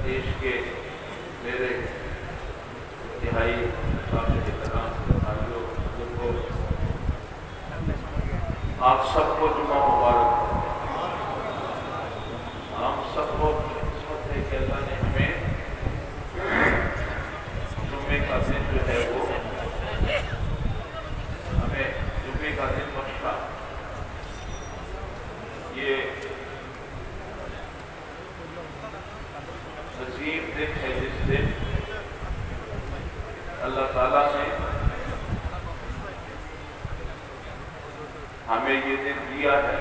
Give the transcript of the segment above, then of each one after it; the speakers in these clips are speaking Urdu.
دیش کے میرے انتہائی قابل احترام بھائیوں بزرگوں، آپ سب کو جمعہ مبارک۔ ہم سب کو قسمت ہے کہ اللہ نے ہمیں جمعے کا دن جو ہے وہ ہمیں جمعے کا دن بخشا۔ یہ عظیم دن ہے جس دن اللہ تعالیٰ نے ہمیں یہ دن دیا ہے،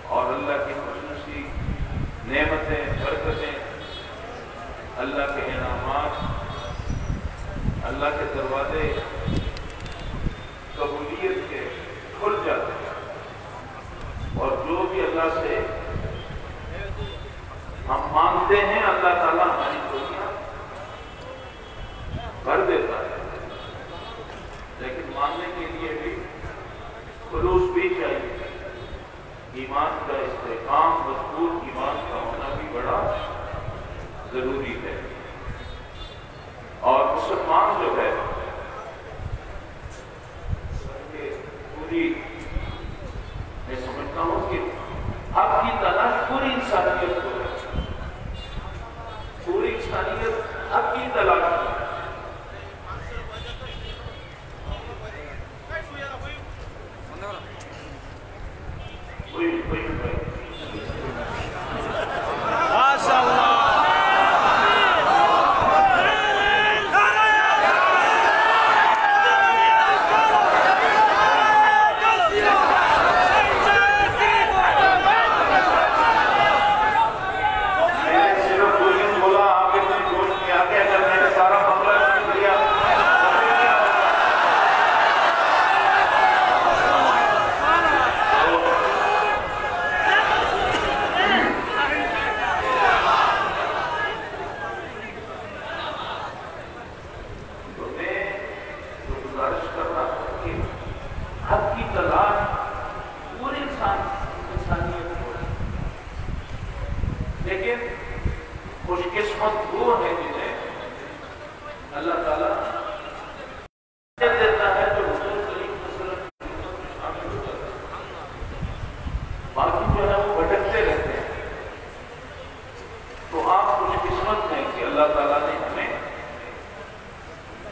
اور اللہ کی خصوصی نعمتیں، برکتیں، اللہ کے انعامات، اللہ کے دروازے قبولیت کے کھل جاتے ہیں، اور جو بھی اللہ سے ہم مانگتے ہیں اللہ تعالیٰ ہماری دنیا بھر دیتا ہے۔ لیکن مانگنے کے لیے بھی خلوص بھی چاہیے، ایمان کا استحکام، مضبوط ایمان کا ہونا بھی بڑا ضروری ہے۔ اور مسلمان جو ہے پوری، میں سمجھتا ہوں کہ حق کی تلاش پوری انسانیت کو ہے، پوری انسانیت حق کی تلاش ہے۔ لیکن خوش قسمت وہ ہے جنہیں اللہ تعالیٰ دیتا ہے جو حضور کریم صلی اللہ علیہ وسلم میں شامل ہو جاتا ہے، باقی جو ہے وہ بھٹکتے رہتے ہیں۔ تو آپ خوش قسمت ہیں کہ اللہ تعالیٰ نے ہمیں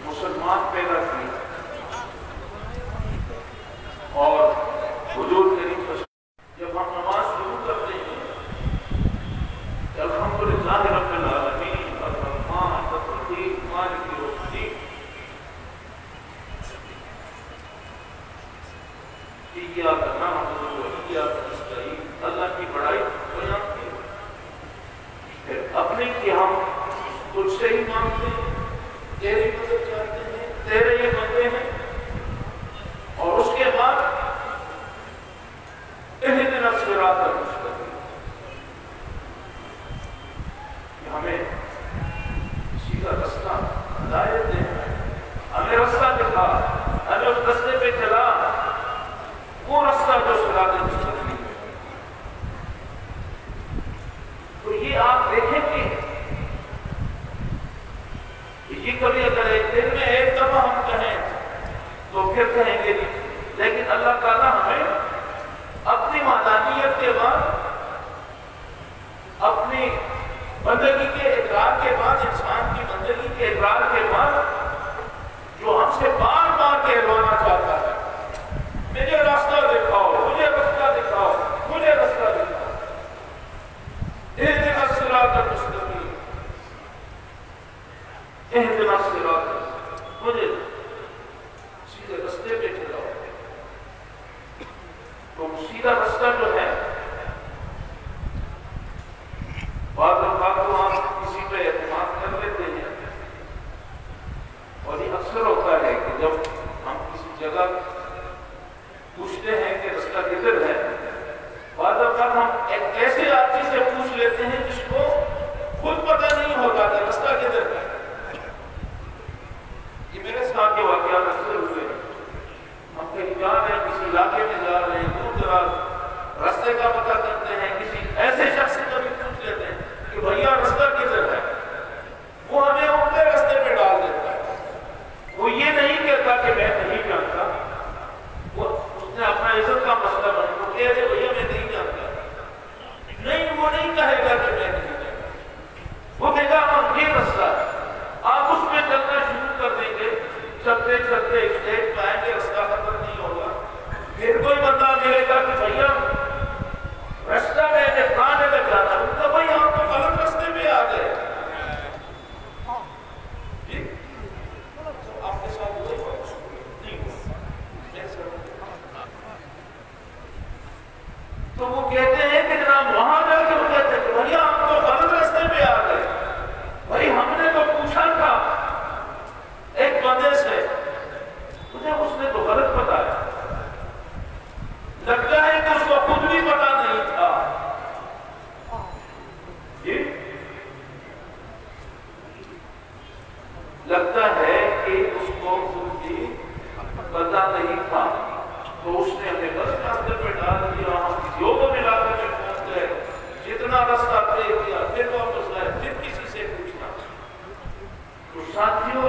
مسلمان پیدا کیا، اور حضور کریم صلی اللہ علیہ وسلم جب ہم نماز شروع کرتے ہیں الحمدللہ رب العالمین الرحمن الرحیم مالک یوم الدین، ایاک نعبد و ایاک نستعین، اللہ کی بڑائی بیان کی، پھر اپنے کی ہم تجھ سے ہی مانگتے ہیں، تیری مدد چاہتے ہیں، تیرے یہ بندے ہیں، اور اس کے بعد اہدنا الصراط المستقیم، کہ ہمیں سیدھا رستہ ہدایت دے، ہمیں رستہ دکھا، ہمیں اس رستے پہ چلا، وہ رستہ جو صراط المستقیم ہے۔ تو یہ آپ دیکھیں کہ یہ کبھی اگر ایک دن میں ایک دفعہ ہم کہیں تو پھر کہیں گے نہیں، لیکن اللہ تعالیٰ ہمیں اپنی وحدانیت کے بعد، اپنی بندگی کے اقرار کے بعد، انسان کی بندگی کے اقرار کے بعد جو ہم سے بار بار کہلوانا چاہتا ہے، مجھے راستہ دکھاؤ، مجھے راستہ دکھاؤ، مجھے راستہ دکھاؤ، اہدنا الصراط المستقیم، اہدنا الصراط، مجھے سیدھے رستے پہ چلاؤ۔ تو سیدھا رستہ جو ہے، بعض اوقات تو ہم کسی پہ اعتماد کر لیتے ہیں، اور یہ اکثر ہوتا ہے کہ جب ہم کسی جگہ پوچھتے ہیں کہ رستہ کدھر ہے، بعض اوقات ہم ایک ایسے آدمی سے پوچھ لیتے ہیں جس کو خود پتہ نہیں ہوتا کہ رستہ کدھر ہے۔ یہ میرے ساتھ کے واقعات اکثر ہوئے ہیں، ہم کہیں جا رہے ہیں، کسی علاقے میں جا رہے ہیں، دور دراز راستے کا پتہ کرتے ہیں، کسی ایسے شخص سے کبھی پوچھ لیتے ہیں کہ لگتا ہے کہ اس قوم کی پتہ نہیں تھا تو اس نے ہمیں بس راستے پہ ڈال دیا، ہم کسی اور علاقے میں پہنچ گئے، جتنا راستہ طے کیا پھر واپس آئے، پھر کسی سے پوچھنا۔ تو ساتھیوں،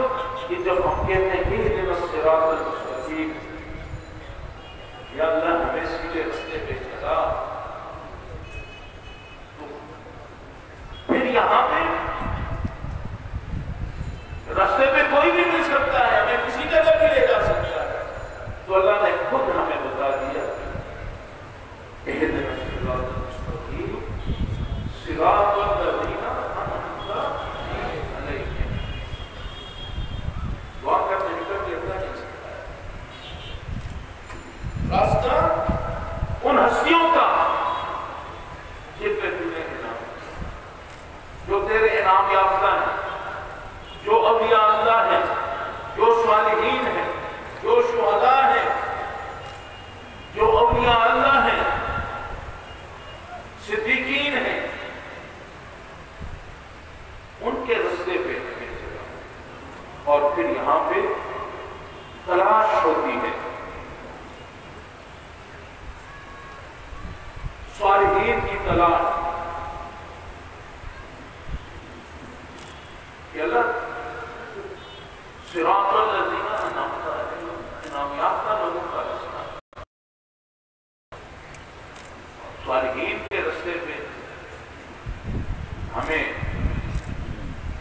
یہ جب ہم کہتے ہیں کہ اہدنا الصراط المستقیم، یا اللہ ہمیں سیدھے راستے پہ چلا، تو پھر یہاں پہ راستے پہ کوئی بھی مل سکتا ہے، ہمیں کسی جگہ بھی لے جا سکتا ہے، تو اللہ نے خود ہمیں بتا دیا اہدنا الصراط المستقیم صراط الذین انعمت علیہم۔ دعا کرنے نکل کے اللہ نہیں سکتا ہے راستہ ان ہستیوں کا جن پہ تمہیں انعام، جو تیرے انعام یافتہ ہیں، جو اولیاء اللہ ہیں، جو صالحین ہیں، جو شہداء ہیں، جو اولیاء اللہ ہیں، صدیقین ہیں، ان کے رستے پہ ہمیں چلا۔ اور پھر یہاں پہ تلاش ہوتی ہے صالحین کی تلاش کہ اللہ صراط الذین انعمت علیہم، انعام یافتہ لوگوں کا راستہ، صالحین کے راستے پہ ہمیں،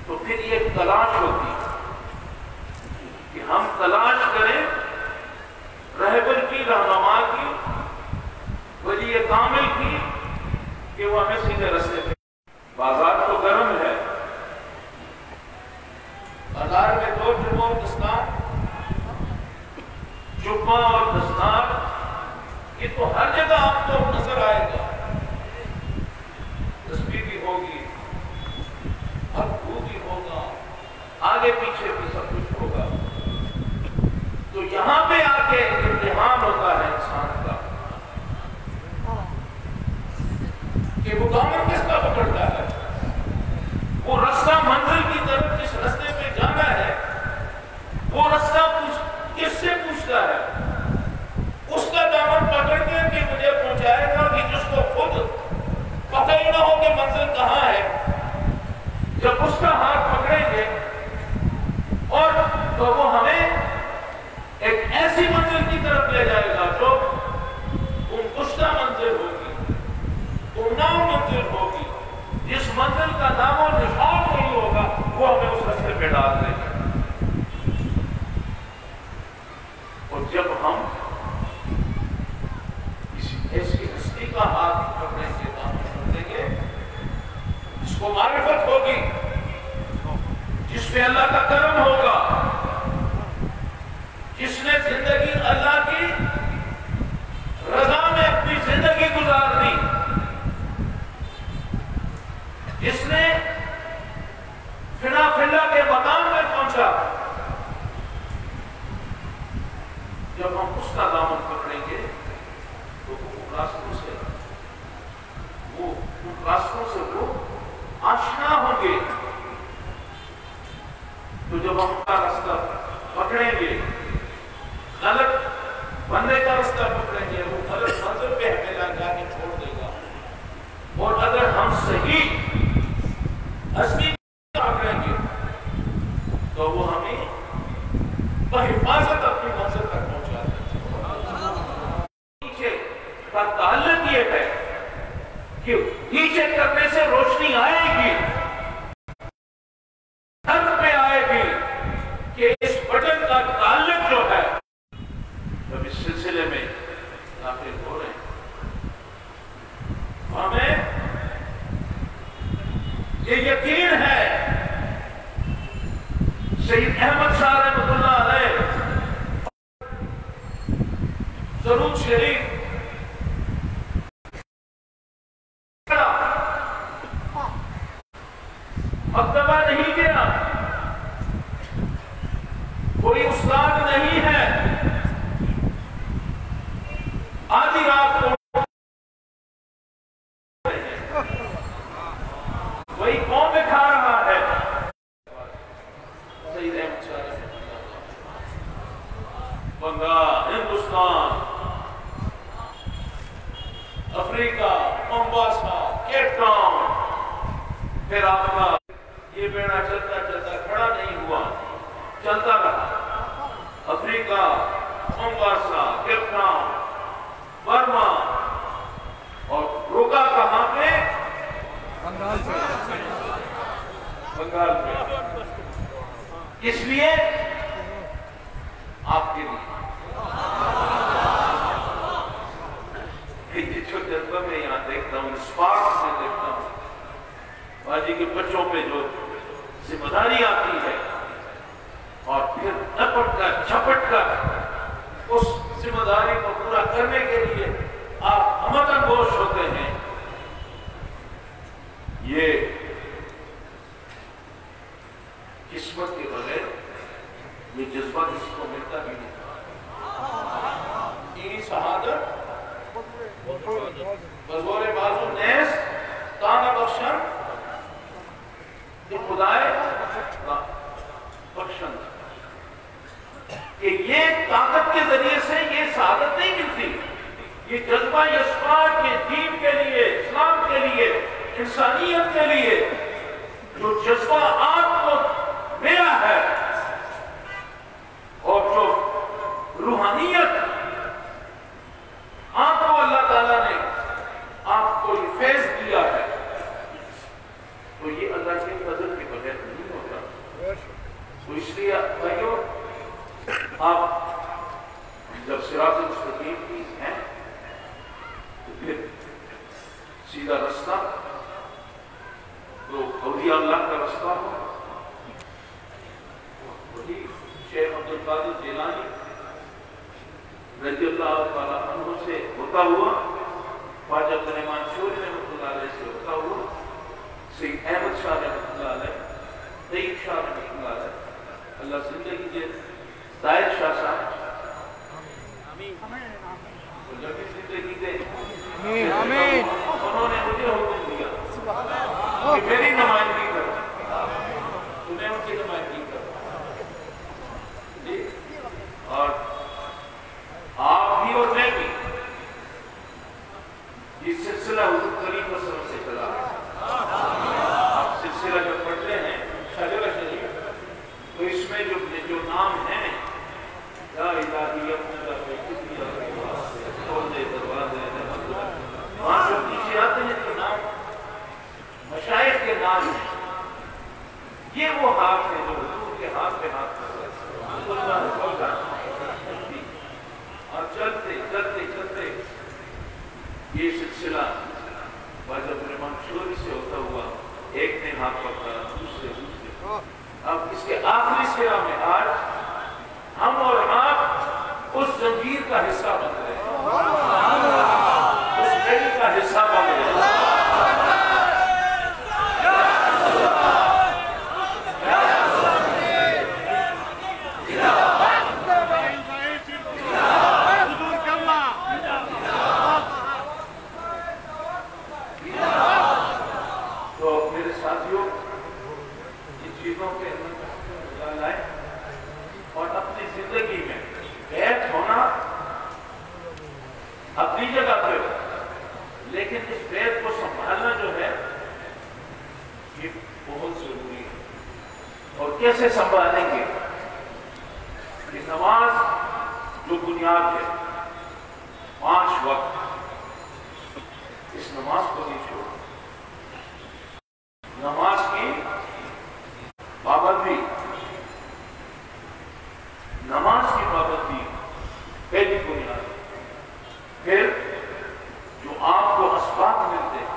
تو پھر یہ تلاش ہوتی ہے کہ ہم تلاش کریں رہبر کی، رہنما کی، ولی کامل کی، کہ وہ ہمیں سیدھے راستے پہ۔ بازار تو گرم ہے، بازار میں دو جبہ اور دستار، جبہ اور دستار، یہ تو ہر جگہ آپ کو نظر آئے گا، تسبیح بھی ہوگی، بھی ہوگا، آگے پیچھے بھی سب کچھ ہوگا۔ تو یہاں پہ آ کے امتحان ہوتا ہے انسان کا کہ وہ دامن کس کا پکڑتا ہے، وہ راستہ منزل کی طرف جس راستے پہ جانا ہے وہ راستہ کس سے پوچھتا ہے، اس کا دامن پکڑ کے کہ مجھے پہنچائے گا، کہ جس کو خود پتہ ہی نہ ہو کہ منزل کہاں ہے، جب اس کا ہاتھ پکڑیں گے اور تو وہ ہمیں ایک ایسی منزل کی طرف لے جائے گا جو گمگشتہ منزل ہوگی، گمنام منزل ہوگی، جس منزل کا نام و نشان نہیں ہوگا، وہ ہمیں اس راستے پہ ڈال دے گا۔ اور جب ہم کسی ایسی ہستی کا ہاتھ پکڑیں گے، دامن پکڑیں گے، جس کو معرفت ہوگی، جس پہ اللہ کا کرم ہوگا، جس نے زندگی اللہ کی رضا میں اپنی زندگی گزار دی، جس نے فنا فلا کے مقام میں پہنچا، جب ہم اس کا دامن پکڑیں گے تو ان راستوں سے وہ آشنا ہوں گے۔ تو جب ہم کا راستہ پکڑیں گے، غلط بندے کا راستہ پکڑیں گے، وہ غلط منزل پہ ہمیں لا کے چھوڑ دے گا۔ اور اگر ہم صحیح ہستی پکڑیں گے تو وہ ہمیں بحفاظت اپنی منزل تک پہنچا دے گا۔ نیچے کا تعلق یہ ہے کہ نیچے کرنے سے روشنی آئے گی، پہ آئے گی، کہ اس بٹن کا تعلق جو ہے جب اس سلسلے میں داخل ہو رہے ہیں، ہمیں یہ یقین ہے سید احمد شاہ رحمۃ اللہ علیہ درود شریف مکتبہ نہیں گیا، کوئی استاد نہیں ہے، آدھی رات کو وہی قوم میں کھا رہا ہے۔ سید احمد آپ کا یہ بیڑا چلتا چلتا کھڑا نہیں ہوا، چلتا رہا۔ افریقہ، مومباسا، کیپ ٹاؤن، برما، اور روکا کہاں پہ؟ بنگال پہ۔ اس لیے آپ کے لیے جو جذبہ میں یہاں دیکھتا ہوں، اسپارک میں دیکھتا ہوں، باجی کے بچوں پہ جو ذمہ داری آتی ہے اور پھر لپٹ کر جھپٹ کر اس ذمہ داری کو پورا کرنے کے لیے آپ ہمت گوش ہوتے ہیں، یہ قسمت کے بغیر یہ جذبہ کسی کو ملتا بھی نہیں۔ یہ شہادت بزور بازو نیس تانا بخشن خدائے بخشن، کہ یہ طاقت کے ذریعے سے یہ سعادت نہیں ملتی، یہ جذبہ یسوع کے دین کے لیے، اسلام کے لیے، انسانیت کے لیے جو جذبہ آپ کو ملا ہے اور جو روحانیت آپ کو اللہ تعالیٰ نے آپ کو یہ فیض دیا ہے، تو یہ اللہ کے فضل کے بغیر نہیں ہوتا۔ تو اس لیے بھائیو، آپ جب صراط مستقیم کی ہیں تو پھر سیدھا رستہ تو اولیاء اللہ کا رستہ ہو، وہی شیخ عبدالقادر جیلانی رضی اللہ تعالیٰ عنہ سے ہوتا ہوا، خواجہ سلیمان شوری رحمۃ اللہ علیہ سے ہوتا ہوا، سید احمد شاہ رحمۃ اللہ علیہ، طیب شاہ رحمۃ اللہ علیہ، اللہ زندگی دے، زاہد شاہ صاحب لمبی زندگی دے، انہوں نے مجھے حکم دیا کہ میری نمائندگی کرو، تمہیں ان کی نمائندگی کرو، اور آپ بھی اور میں بھی یہ سلسلہ حضور کریم صلی اللہ علیہ وسلم سے چلا ہے۔ آپ سلسلہ جب پڑھتے ہیں شجرہ شریف تو اس میں جو نام ہیں، یا الہی اپنے کھول دے دروازے، وہاں جو نیچے آتے ہیں جو نام مشائخ کے نام ہیں، یہ وہ ہاتھ ہے جو حضور کے ہاتھ پہ ہاتھ کر رہے ہیں، اور چلتے چلتے چلتے یہ سلسلہ خواجہ سلیمان شوری سے ہوتا ہوا، ایک نے ہاتھ پکڑا، دوسرے، اب اس کے آخری سرا میں آج ہم اور آپ اس زنجیر کا حصہ بن رہے ہیں، اس لڑی کا حصہ بن رہے ہیں۔ اور اپنی زندگی میں بیعت ہونا اپنی جگہ پہ ہو، لیکن اس بیعت کو سنبھالنا جو ہے یہ بہت ضروری ہے۔ اور کیسے سنبھالیں گے؟ یہ نماز جو بنیاد ہے، 5 وقت، اس نماز کو نہیں چھوڑو، نماز کی پابندی، نماز کی پابندی پہلی بنیاد، پھر جو آپ کو اسباب ملتے ہیں،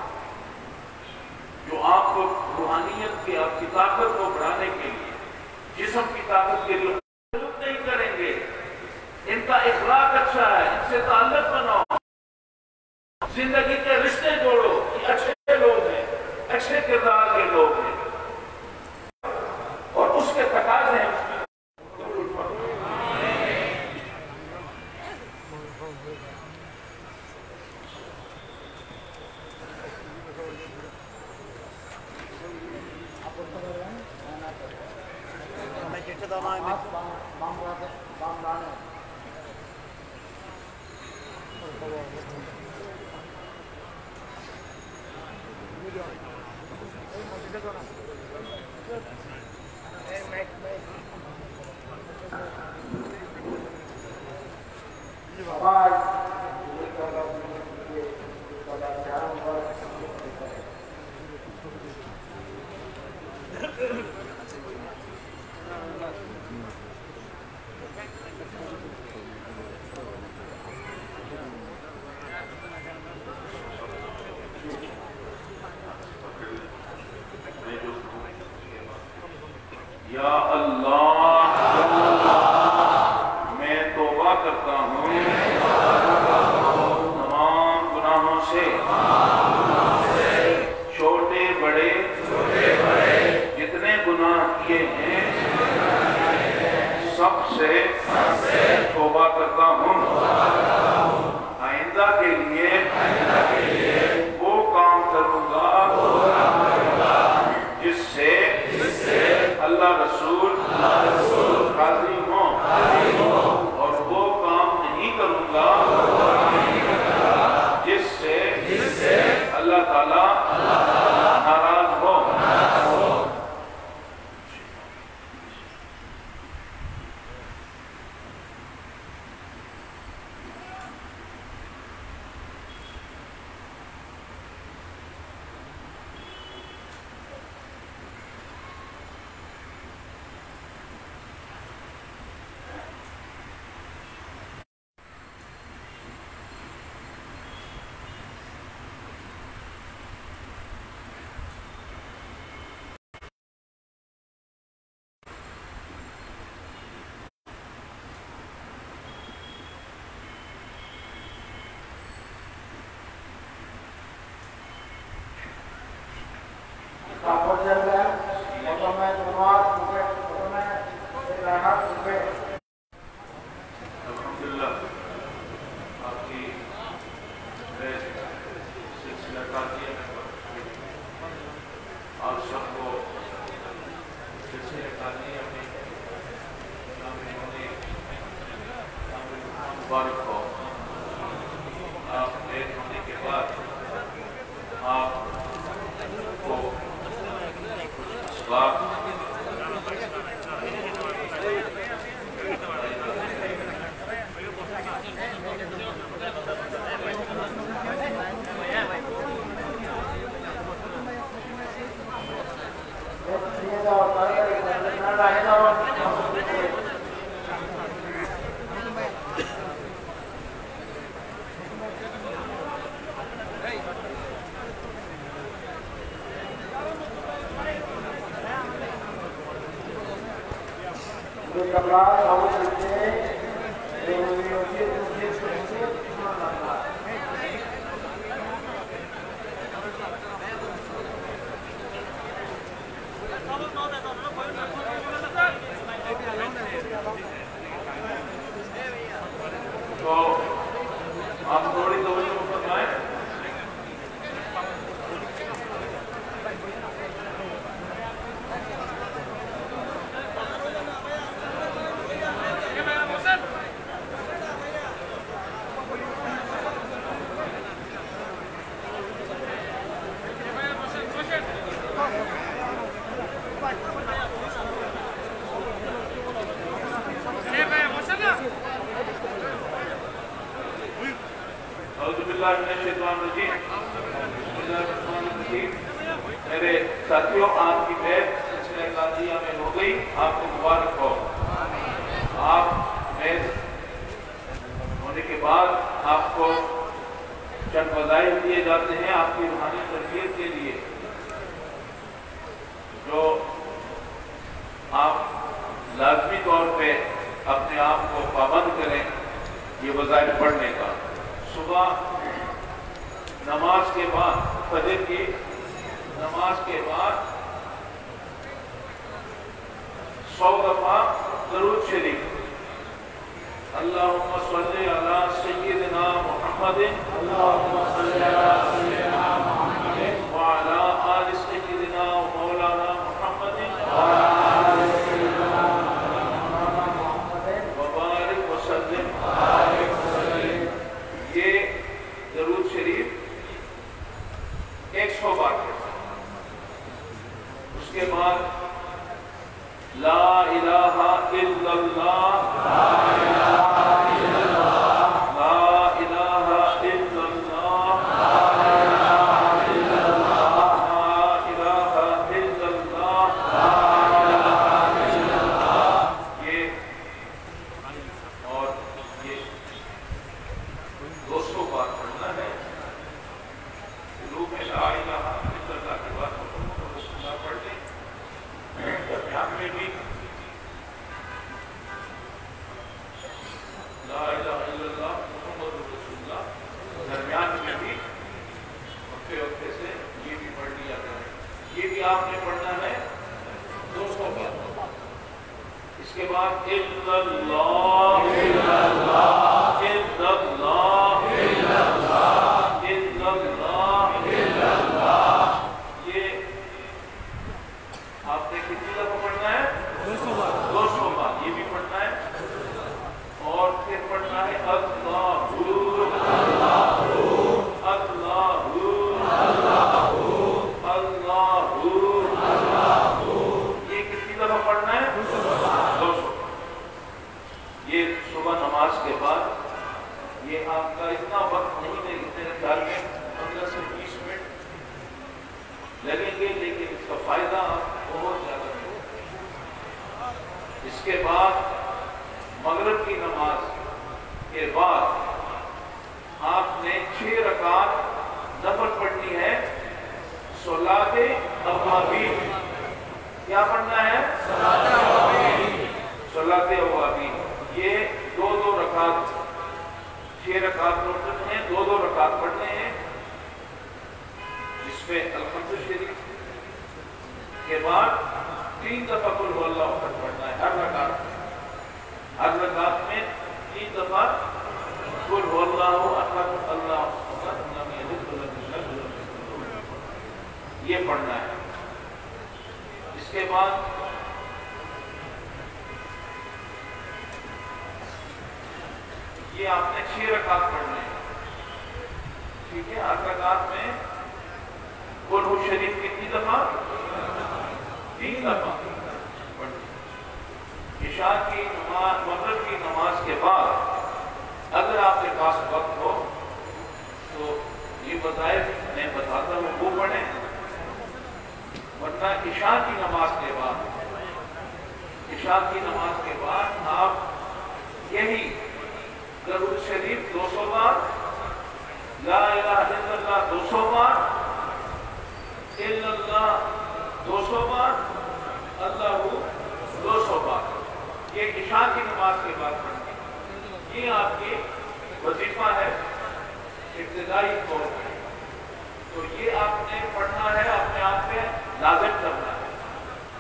جو آپ کو روحانیت کی آپ کی طاقت کو بڑھانے کے لیے، جسم کی طاقت کے لیے نہیں کریں گے، ان کا اخلاق اچھا ہے، ان سے تعلق بناؤ، زندگی کے رشتے جوڑو، یہ اچھے لوگ ہیں، اچھے کردار کے لوگ ہیں، اور اس کے تقاضے ہیں۔ یا اللہ میں توبہ کرتا ہوں تمام گناہوں سے، چھوٹے بڑے جتنے گناہ کیے ہیں سب سے توبہ کرتا ہوں۔ آئندہ کے لیے وہ کام کروں گا جس سے اللہ رسول راضی ہوں، اور وہ کام نہیں کروں گا جس سے اللہ تعالیٰ ناراض ہو۔ الحمدللہ آپ کی سلسلہ قاضیہ میں آپ سب کو سلسلہ قاضیہ میں شامل ہونے مبارک ہو۔ آپ بیت ہونے کے بعد آپ کو کچھ اسباب تو آپ تھوڑی توجہ فرمائیں۔ اعوذ باللہ من الشیطان الرجیم، بسم اللہ الرحمن الرحیم۔ میرے ساتھیوں، آپ کی بیعت سلسلہ قاضیہ میں ہو گئی، آپ کو مبارک ہو۔ آپ بیعت ہونے کے بعد آپ کو چند وظائف دیے جاتے ہیں آپ کی روحانی تربیت کے لیے، جو آپ لازمی طور پہ اپنے آپ کو پابند کریں یہ وظائف پڑھنے کا۔ صبح نماز کے بعد، فجر کی نماز کے بعد 100 دفعہ درود شریف، اللہم صلی علی سیدنا محمد وعلی آل سیدنا مولانا محمد وبارک وسلم۔ یہ درود شریف 100 بار ہے۔ اس کے بعد لا الہ الا اللہ، لا الہ الا اللہ، لا الہ الا اللہ، لا الہ الا اللہ، لا الہ الا اللہ، لا الہ الا اللہ، یہ اور یہ 200 بار پڑھنا ہے۔ شروع میں لا الہ الا اللہ کے بعد محمد رسول اللہ پڑھ لیں، درمیان میں بھی لا الہ الا اللہ محمد رسول اللہ، درمیان میں بھی وقفے وقفے سے یہ بھی پڑھ لیا کریں۔ یہ بھی آپ نے پڑھنا ہے 200 بار۔ اس کے بعد الا اللہ، الا اللہ، الا اللہ، الا اللہ، الا اللہ، الا اللہ، یہ آپ نے کتنی دفعہ پڑھنا ہے؟ 200 بار۔ 200 بار یہ بھی پڑھنا ہے، اور پھر پڑھنا ہے اللہ، اللہ، اللہ، اللہ، یہ کتنی دفعہ پڑھنا ہے؟ 200۔ یہ صبح نماز کے بعد، یہ آپ کا اتنا وقت نہیں ہے، میرے خیال میں 15 سے 20 منٹ لگیں گے، لیکن اس کا فائدہ بہت زیادہ ہے۔ اس کے بعد مغرب کی نماز کے بعد آپ نے 6 رکعت نفل پڑھنی ہے، صلاۃ اوابین۔ کیا پڑھنا ہے؟ صلاۃ اوابین۔ یہ 2 رکعت، 6 رکعت پڑھنے ہیں، 2 رکعت پڑھنے ہیں، جس میں الحمد شریف کے بعد 3 دفعہ قل هو اللہ احد پڑھنا ہے ہر رکعت میں۔ ہر رکعت میں 3 دفعہ قل هو اللہ احد اللہ الصمد لم یلد ولم یولد ولم یکن له کفوا احد، یہ پڑھنا ہے۔ اس کے بعد یہ آپ نے 6 رکعت پڑھنے ہیں، ٹھیک ہے؟ ہر رکعت میں قل هو شریف کتنی دفعہ؟ 3 دفعہ پڑھنی۔ عشاء کی نماز، مغرب کی نماز کے بعد اگر آپ کے پاس وقت ہو تو یہ بتائے، میں بتاتا ہوں وہ پڑھیں، ورنہ عشاء کی نماز کے بعد، عشاء کی نماز کے بعد آپ یہی درود شریف 200 بار، لا الہ الا اللہ 200 بار، الا اللہ 200 بار، اللہ 200 بار، یہ عشاء کی نماز کے بعد پڑھیں۔ یہ آپ کی وظیفہ ہے ابتدائی طور پر، تو یہ آپ نے پڑھنا ہے، اپنے آپ پہ لازم کرنا ہے،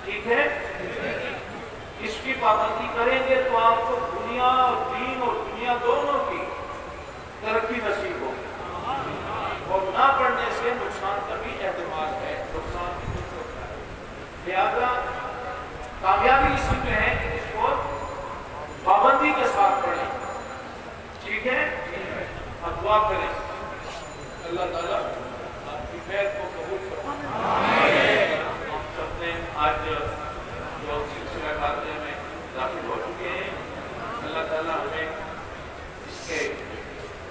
ٹھیک ہے؟ اس کی پابندی کریں گے تو آپ کو دنیا اور دین اور دنیا دونوں کی ترقی نصیب ہوگی، اور نہ پڑھنے سے نقصان کا بھی احتمال ہے، نقصان بھی ہو سکتا ہے۔ لہذا کامیابی اسی میں ہے کہ اس کو پابندی کے ساتھ پڑھیں، ٹھیک ہے؟ اب دعا کریں، اللہ تعالیٰ آپ کی خیر کو قبول فرمائے۔ ہم سب نے آج جو سلسلہ خاتمے میں داخل ہو چکے ہیں، اللہ تعالیٰ ہمیں اس کے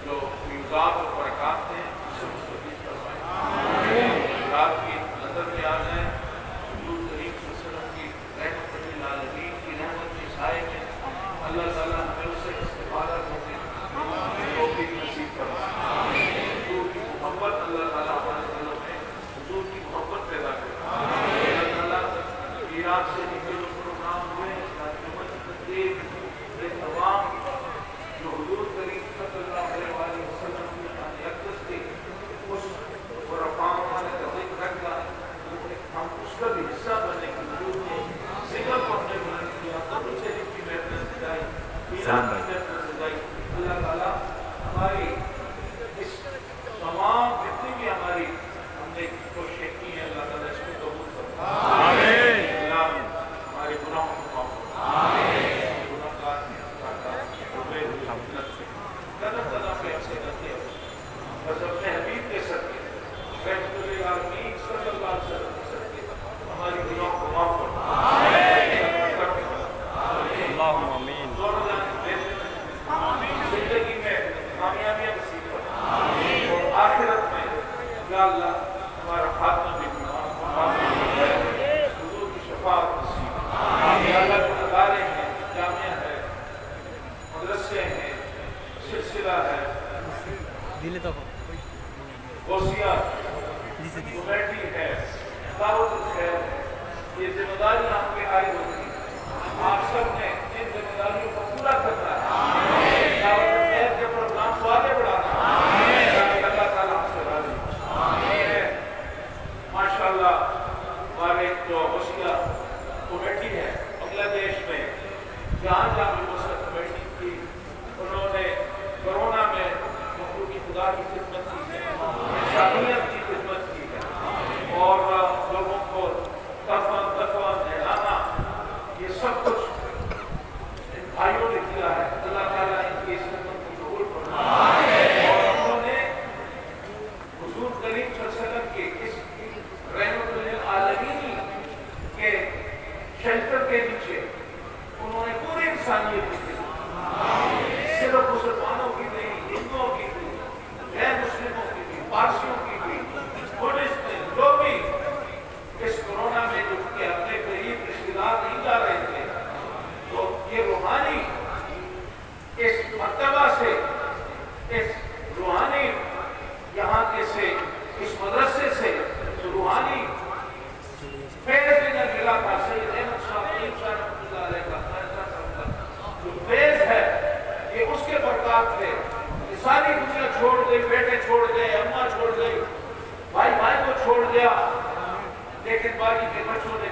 جو فیوزات اور برکات ہیں اسے مستفید فرمائے، رات کی نظر میں آ جائیں، حضور کریم صلی اللہ علیہ وسلم کی رحمت للعالمین کی رحمت کے سائے میں اللہ تعالیٰ ہمیں اس سے استفادہ کرنے توفیق نصیب فرمائے۔ حضور کی محبت اللہ تعالیٰ ہمارے دلوں میں حضور کی محبت پیدا کرے۔ اللہ تعالیٰ عراق سے نکل پروگرام ہوئے، یہ تمام جو حضور کریم صلی اللہ علیہ وسلم کی اقدس تھی، اس رفاق والے کا ذکر رکھا، ہم اس کا بھی حصہ بننے کی حضور نے ذکر کو اپنے بلند کیا، تب اسے جن کی محفل سجائی، میلاد کی محفل سجائی۔ اللہ تعالیٰ ہماری اس تمام جتنی بھی ہماری ہم نے کوششیں کی ہیں، اللہ تعالیٰ اس کو قبول فرمائے۔ اللہ ہمارے گناہوں کو معاف فرمائے، گناہگار ہیں اللہ تعالیٰ پہ ہم سے غلطی ہے، بس اپنے حبیب کے صدقے رحمت للعالمین صلی اللہ علیہ وسلم کے صدقے ہماری گناہوں غوثیہ کمیٹی ہے بنگلہ دیش میں، جہاں جامع مسلط کمیٹی کی، انہوں نے کرونا میں مخلوق خدا کی خدمت کی ہے، انسانیت کی خدمت کی ہے، اور لوگوں کو دفن نہلانا یہ سب کچھ ان بھائیوں نے کیا ہے۔ اللہ تعالیٰ ان کی اس خدمت کو قبول فرمائے، اور انہوں نے حضور کریم صلی اللہ علیہ وسلم کے اس رحمت للعالمین کے شیلٹر کے نیچے انہوں نے پوری انسانیت کی خدمت، صرف مسلمانوں کی نہیں، ہندوؤں کی بھی، غیر مسلموں کی بھی، پارسیوں کی بھی، بدھسٹ میں جو بھی اس کورونا میں جو کہ اپنے قریب رشتہ دار نہیں جا رہے تھے، تو یہ روحانی اس مرتبہ سے، اس روحانی یہاں کے سے، اس مدرسے سے روحانی فیض انہیں ملا تھا۔ سید احمد شاہ علیہ رحمۃ اللہ علیہ کا جو فیض ہے یہ اس کے برکات تھے کہ ساری دنیا چھوڑ گئی، بیٹے چھوڑ گئے، اماں چھوڑ گئی، بھائی کو چھوڑ دیا، لیکن باقی کے بچوں نے